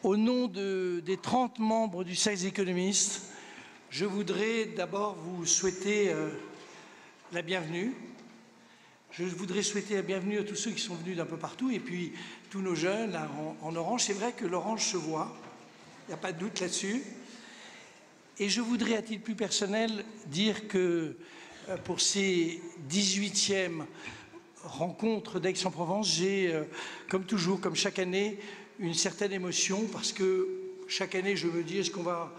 Au nom des 30 membres du Cercle des économistes, je voudrais d'abord vous souhaiter la bienvenue. Je voudrais souhaiter la bienvenue à tous ceux qui sont venus d'un peu partout et puis tous nos jeunes là, en orange. C'est vrai que l'orange se voit, il n'y a pas de doute là-dessus. Et je voudrais, à titre plus personnel, dire que pour ces 18e rencontres d'Aix-en-Provence, j'ai, comme toujours, comme chaque année, une certaine émotion parce que chaque année, je me dis, est-ce qu'on va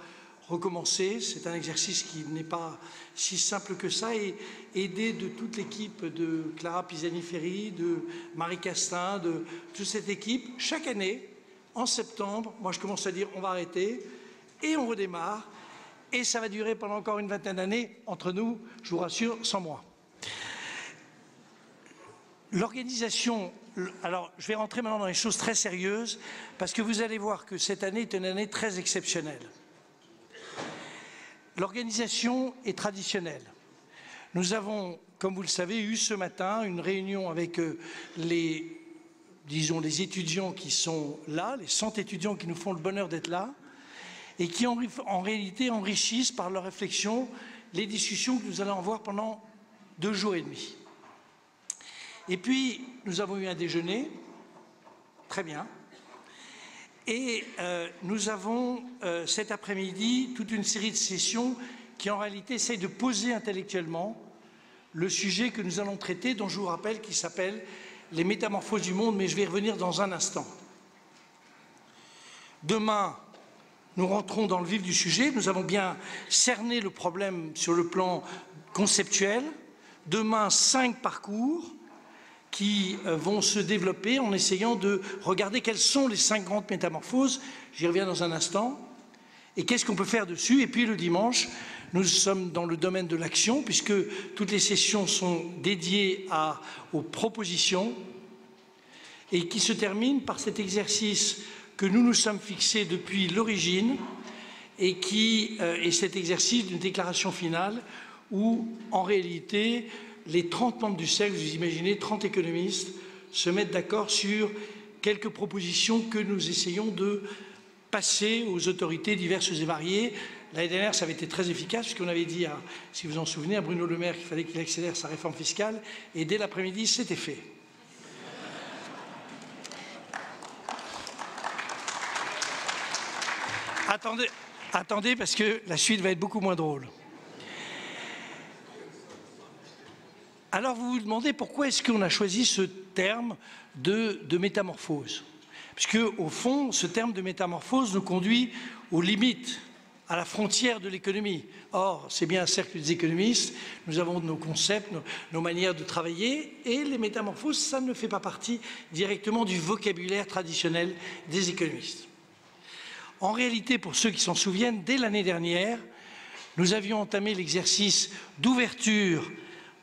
recommencer? C'est un exercice qui n'est pas si simple que ça et aidé de toute l'équipe de Clara Pisani-Ferry, de Marie Castin, de toute cette équipe. Chaque année, en septembre, moi je commence à dire on va arrêter et on redémarre. Et ça va durer pendant encore une vingtaine d'années, entre nous, je vous rassure, sans moi. L'organisation, alors je vais rentrer maintenant dans les choses très sérieuses, parce que vous allez voir que cette année est une année très exceptionnelle. L'organisation est traditionnelle. Nous avons, comme vous le savez, eu ce matin une réunion avec les étudiants qui sont là, les 100 étudiants qui nous font le bonheur d'être là, et qui en réalité enrichissent par leur réflexion les discussions que nous allons avoir pendant 2 jours et demi. Et puis, nous avons eu un déjeuner, très bien, et nous avons cet après-midi toute une série de sessions qui en réalité essayent de poser intellectuellement le sujet que nous allons traiter, dont je vous rappelle qu'il s'appelle « Les métamorphoses du monde », mais je vais y revenir dans un instant. Demain, nous rentrons dans le vif du sujet. Nous avons bien cerné le problème sur le plan conceptuel. Demain, 5 parcours qui vont se développer en essayant de regarder quelles sont les 5 grandes métamorphoses. J'y reviens dans un instant. Et qu'est-ce qu'on peut faire dessus? Et puis le dimanche, nous sommes dans le domaine de l'action, puisque toutes les sessions sont dédiées aux propositions et qui se terminent par cet exercice que nous nous sommes fixés depuis l'origine et qui est cet exercice d'une déclaration finale où, en réalité, les 30 membres du cercle, vous imaginez, 30 économistes, se mettent d'accord sur quelques propositions que nous essayons de passer aux autorités diverses et variées. L'année dernière, ça avait été très efficace, puisqu'on avait dit, si vous en souvenez, à Bruno Le Maire qu'il fallait qu'il accélère sa réforme fiscale, et dès l'après-midi, c'était fait. Attendez, parce que la suite va être beaucoup moins drôle. Alors vous vous demandez pourquoi est-ce qu'on a choisi ce terme de métamorphose? Puisque au fond, ce terme de métamorphose nous conduit aux limites, à la frontière de l'économie. Or, c'est bien un cercle des économistes, nous avons nos concepts, nos manières de travailler, et les métamorphoses, ça ne fait pas partie directement du vocabulaire traditionnel des économistes. En réalité, pour ceux qui s'en souviennent, dès l'année dernière, nous avions entamé l'exercice d'ouverture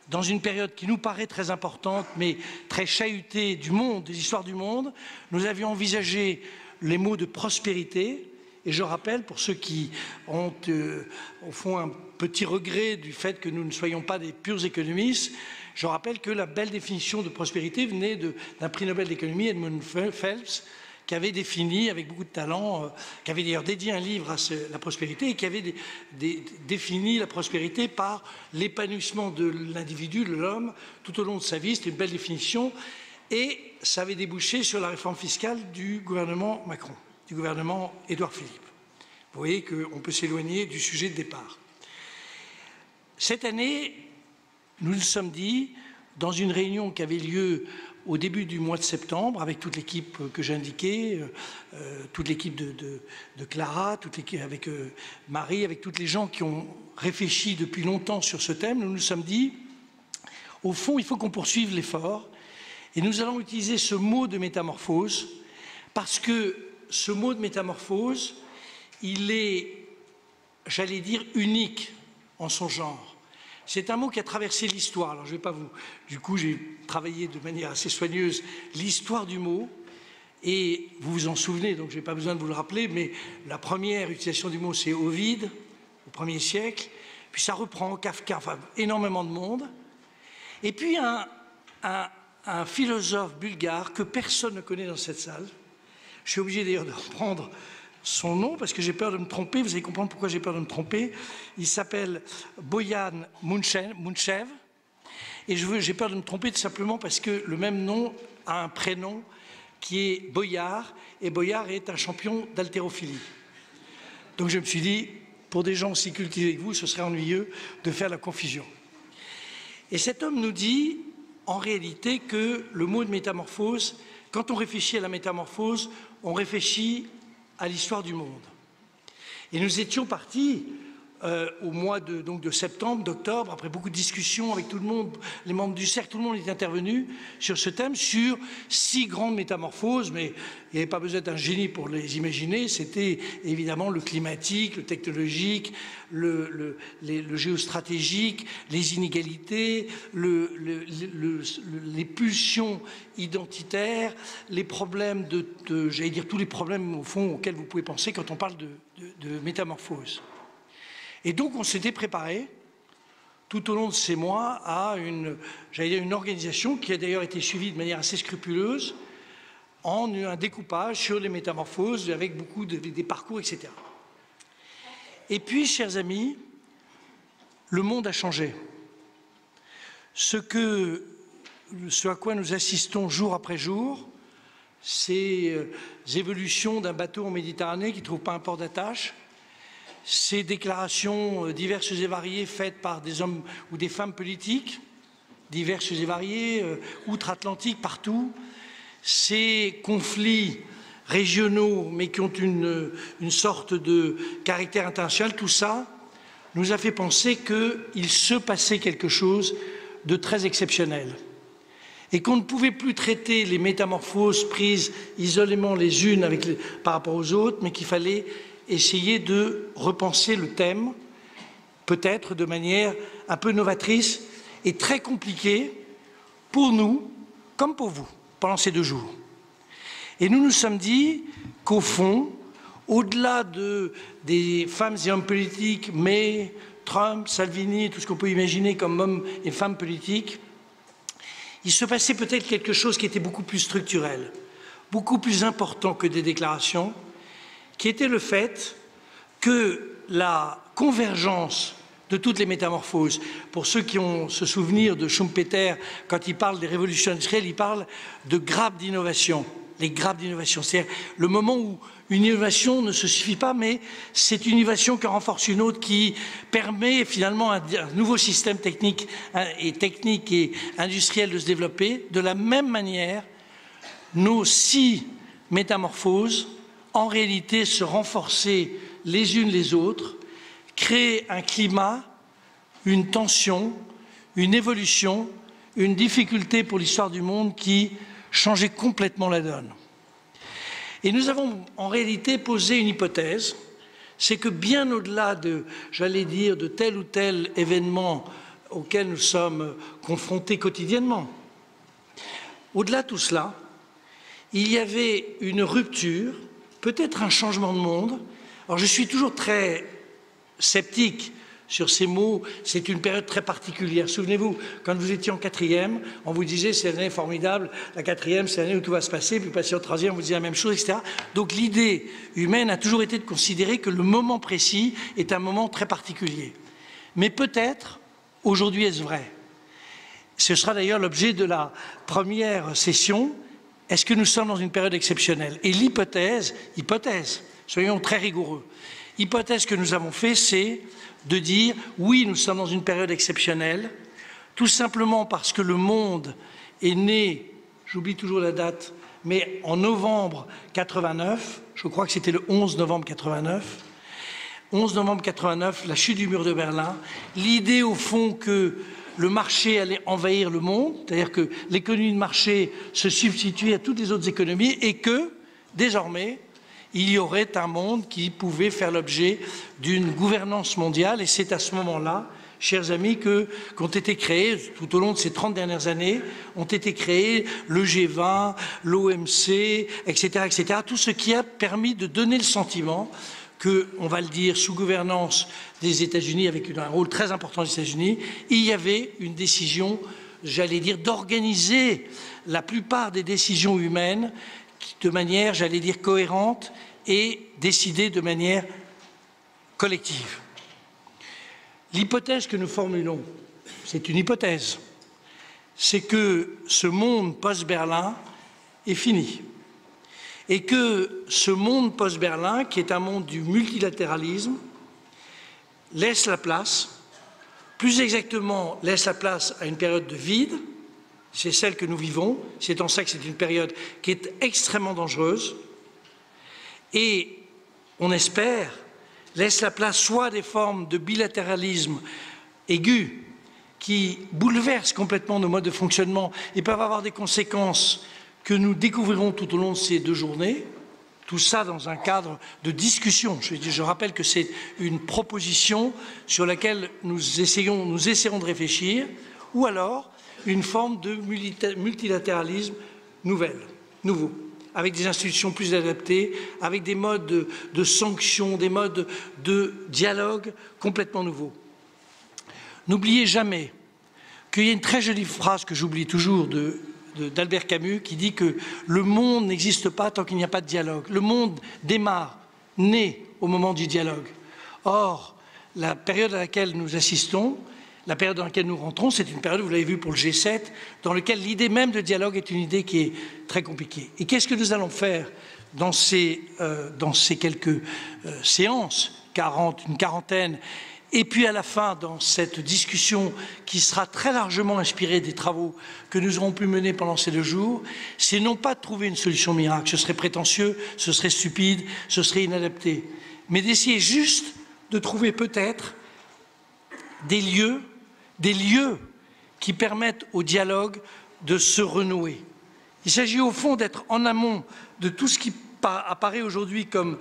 dans une période qui nous paraît très importante, mais très chahutée du monde, des histoires du monde. Nous avions envisagé les mots de prospérité, et je rappelle, pour ceux qui ont au fond un petit regret du fait que nous ne soyons pas des purs économistes, je rappelle que la belle définition de prospérité venait d'un prix Nobel d'économie, Edmund Phelps, qui avait défini, avec beaucoup de talent, qui avait d'ailleurs dédié un livre à la prospérité et qui avait défini la prospérité par l'épanouissement de l'individu, de l'homme, tout au long de sa vie. C'était une belle définition. Et ça avait débouché sur la réforme fiscale du gouvernement Macron, du gouvernement Édouard Philippe. Vous voyez qu'on peut s'éloigner du sujet de départ. Cette année, nous nous sommes dit, dans une réunion qui avait lieu au début du mois de septembre, avec toute l'équipe que j'ai indiquée, toute l'équipe de Clara, toute l'équipe avec Marie, avec tous les gens qui ont réfléchi depuis longtemps sur ce thème, nous nous sommes dit, au fond, il faut qu'on poursuive l'effort, et nous allons utiliser ce mot de métamorphose, parce que ce mot de métamorphose, il est, j'allais dire, unique en son genre. C'est un mot qui a traversé l'histoire. Alors, je ne vais pas vous... Du coup, j'ai travaillé de manière assez soigneuse l'histoire du mot. Et vous vous en souvenez, donc je n'ai pas besoin de vous le rappeler, mais la première utilisation du mot, c'est Ovide, au 1er siècle. Puis ça reprend Kafka, enfin, énormément de monde. Et puis, un philosophe bulgare que personne ne connaît dans cette salle, Je suis obligé d'ailleurs de reprendre son nom parce que j'ai peur de me tromper. Vous allez comprendre pourquoi j'ai peur de me tromper. Il s'appelle Boyan Muntchev. Et j'ai peur de me tromper tout simplement parce que le même nom a un prénom qui est Boyard. Et Boyard est un champion d'haltérophilie. Donc je me suis dit, pour des gens aussi cultivés que vous, ce serait ennuyeux de faire la confusion. Et cet homme nous dit, en réalité, que le mot de métamorphose, quand on réfléchit à la métamorphose, on réfléchit à l'histoire du monde. Et nous étions partis au mois de septembre, d'octobre, après beaucoup de discussions avec tout le monde, les membres du cercle, tout le monde est intervenu sur ce thème, sur 6 grandes métamorphoses, mais il n'y avait pas besoin d'un génie pour les imaginer. C'était évidemment le climatique, le technologique, le géostratégique, les inégalités, les pulsions identitaires, les problèmes j'allais dire tous les problèmes au fond auxquels vous pouvez penser quand on parle de métamorphose. Et donc on s'était préparé tout au long de ces mois à une organisation qui a d'ailleurs été suivie de manière assez scrupuleuse en un découpage sur les métamorphoses avec beaucoup des parcours, etc. Et puis, chers amis, le monde a changé. Ce à quoi nous assistons jour après jour, ces évolutions d'un bateau en Méditerranée qui ne trouve pas un port d'attache, ces déclarations diverses et variées faites par des hommes ou des femmes politiques, diverses et variées, outre-Atlantique, partout, ces conflits régionaux, mais qui ont une sorte de caractère international, tout ça nous a fait penser qu'il se passait quelque chose de très exceptionnel et qu'on ne pouvait plus traiter les métamorphoses prises isolément les unes par rapport aux autres, mais qu'il fallait essayer de repenser le thème, peut-être de manière un peu novatrice et très compliquée pour nous comme pour vous pendant ces 2 jours. Et nous nous sommes dit qu'au fond, au-delà des femmes et hommes politiques, May, Trump, Salvini, tout ce qu'on peut imaginer comme hommes et femmes politiques, il se passait peut-être quelque chose qui était beaucoup plus structurel, beaucoup plus important que des déclarations, qui était le fait que la convergence de toutes les métamorphoses, pour ceux qui ont ce souvenir de Schumpeter, quand il parle des révolutions industrielles, il parle de grappes d'innovation, les grappes d'innovation, c'est-à-dire le moment où une innovation ne se suffit pas, mais c'est une innovation qui renforce une autre, qui permet finalement à un nouveau système technique et industriel de se développer. De la même manière, nos 6 métamorphoses en réalité se renforcer les unes les autres, créer un climat, une tension, une évolution, une difficulté pour l'histoire du monde qui changeait complètement la donne. Et nous avons en réalité posé une hypothèse, c'est que bien au-delà j'allais dire, de tel ou tel événement auquel nous sommes confrontés quotidiennement, au-delà de tout cela, il y avait une rupture, peut-être un changement de monde. Alors je suis toujours très sceptique sur ces mots, c'est une période très particulière. Souvenez-vous, quand vous étiez en 4e, on vous disait c'est l'année formidable, la 4e c'est l'année où tout va se passer, puis passer en 3e, on vous disait la même chose, etc. Donc l'idée humaine a toujours été de considérer que le moment précis est un moment très particulier. Mais peut-être, aujourd'hui est-ce vrai? Ce sera d'ailleurs l'objet de la première session. Est-ce que nous sommes dans une période exceptionnelle? Et hypothèse, soyons très rigoureux, hypothèse que nous avons fait, c'est de dire oui, nous sommes dans une période exceptionnelle, tout simplement parce que le monde est né, j'oublie toujours la date, mais en novembre 89, je crois que c'était le 11 novembre 89, 11 novembre 89, la chute du mur de Berlin, l'idée au fond que le marché allait envahir le monde, c'est-à-dire que l'économie de marché se substituait à toutes les autres économies et que, désormais, il y aurait un monde qui pouvait faire l'objet d'une gouvernance mondiale. Et c'est à ce moment-là, chers amis, qu'ont été créés, tout au long de ces 30 dernières années, ont été créés le G20, l'OMC, etc., etc., tout ce qui a permis de donner le sentiment que, on va le dire, sous gouvernance des États-Unis, avec un rôle très important des États-Unis, il y avait une décision, j'allais dire, d'organiser la plupart des décisions humaines de manière, j'allais dire, cohérente et décidée de manière collective. L'hypothèse que nous formulons, c'est une hypothèse, c'est que ce monde post-Berlin est fini et que ce monde post-Berlin, qui est un monde du multilatéralisme, laisse la place, plus exactement laisse la place à une période de vide, c'est celle que nous vivons, c'est en ça que c'est une période qui est extrêmement dangereuse, et on espère laisse la place soit à des formes de bilatéralisme aigu qui bouleversent complètement nos modes de fonctionnement et peuvent avoir des conséquences que nous découvrirons tout au long de ces 2 journées, tout ça dans un cadre de discussion. Je rappelle que c'est une proposition sur laquelle nous essaierons de réfléchir, ou alors une forme de multilatéralisme nouveau, avec des institutions plus adaptées, avec des modes de sanctions, des modes de dialogue complètement nouveaux. N'oubliez jamais qu'il y a une très jolie phrase que j'oublie toujours d'Albert Camus qui dit que le monde n'existe pas tant qu'il n'y a pas de dialogue. Le monde naît au moment du dialogue. Or, la période à laquelle nous assistons, la période dans laquelle nous rentrons, c'est une période, vous l'avez vu pour le G7, dans laquelle l'idée même de dialogue est une idée qui est très compliquée. Et qu'est-ce que nous allons faire dans ces quelques séances, une quarantaine, et puis à la fin, dans cette discussion qui sera très largement inspirée des travaux que nous aurons pu mener pendant ces 2 jours, c'est non pas de trouver une solution miracle, ce serait prétentieux, ce serait stupide, ce serait inadapté, mais d'essayer juste de trouver peut-être des lieux qui permettent au dialogue de se renouer. Il s'agit au fond d'être en amont de tout ce qui apparaît aujourd'hui comme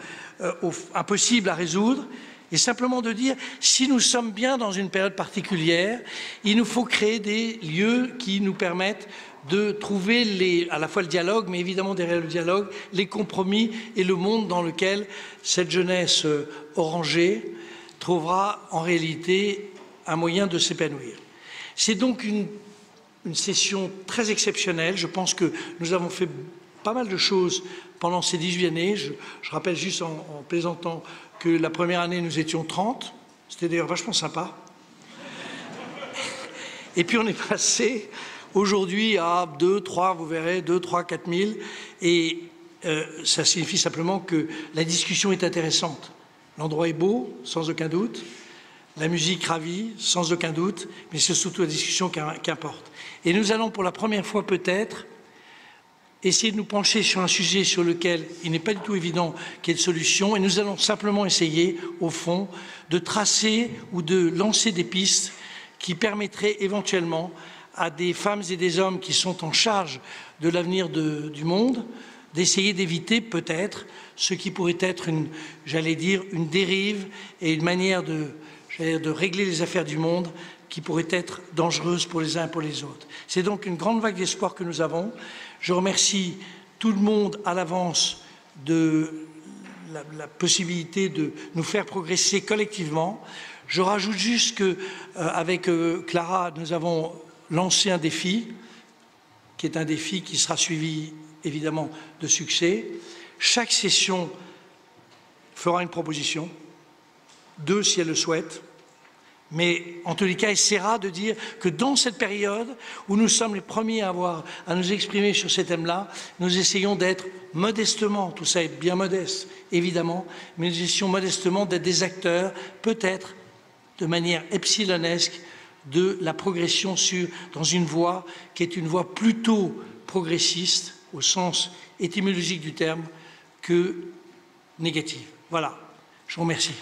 impossible à résoudre, et simplement de dire, si nous sommes bien dans une période particulière, il nous faut créer des lieux qui nous permettent de trouver à la fois le dialogue, mais évidemment derrière le dialogue, les compromis et le monde dans lequel cette jeunesse orangée trouvera en réalité un moyen de s'épanouir. C'est donc une session très exceptionnelle. Je pense que nous avons fait pas mal de choses pendant ces 18 années. Je rappelle juste en plaisantant que la première année, nous étions 30. C'était d'ailleurs vachement sympa. Et puis on est passé aujourd'hui à 2, 3, vous verrez, 2, 3, 4 000. Et ça signifie simplement que la discussion est intéressante. L'endroit est beau, sans aucun doute. La musique ravit, sans aucun doute. Mais c'est surtout la discussion qui importe. Et nous allons pour la première fois peut-être essayer de nous pencher sur un sujet sur lequel il n'est pas du tout évident qu'il y ait de solution, et nous allons simplement essayer, au fond, de tracer ou de lancer des pistes qui permettraient éventuellement à des femmes et des hommes qui sont en charge de l'avenir du monde, d'essayer d'éviter peut-être ce qui pourrait être j'allais dire, une dérive et une manière de régler les affaires du monde qui pourrait être dangereuse pour les uns et pour les autres. C'est donc une grande vague d'espoir que nous avons. Je remercie tout le monde à l'avance de la possibilité de nous faire progresser collectivement. Je rajoute juste qu'avec Clara, nous avons lancé un défi, qui est un défi qui sera suivi évidemment de succès. Chaque session fera une proposition, 2 si elle le souhaite, mais en tous les cas, essaiera de dire que dans cette période où nous sommes les premiers à nous exprimer sur ces thèmes-là, nous essayons d'être modestement, tout ça est bien modeste, évidemment, mais nous essayons modestement d'être des acteurs, peut-être de manière epsilonesque, de la progression dans une voie qui est une voie plutôt progressiste, au sens étymologique du terme, que négative. Voilà, je vous remercie.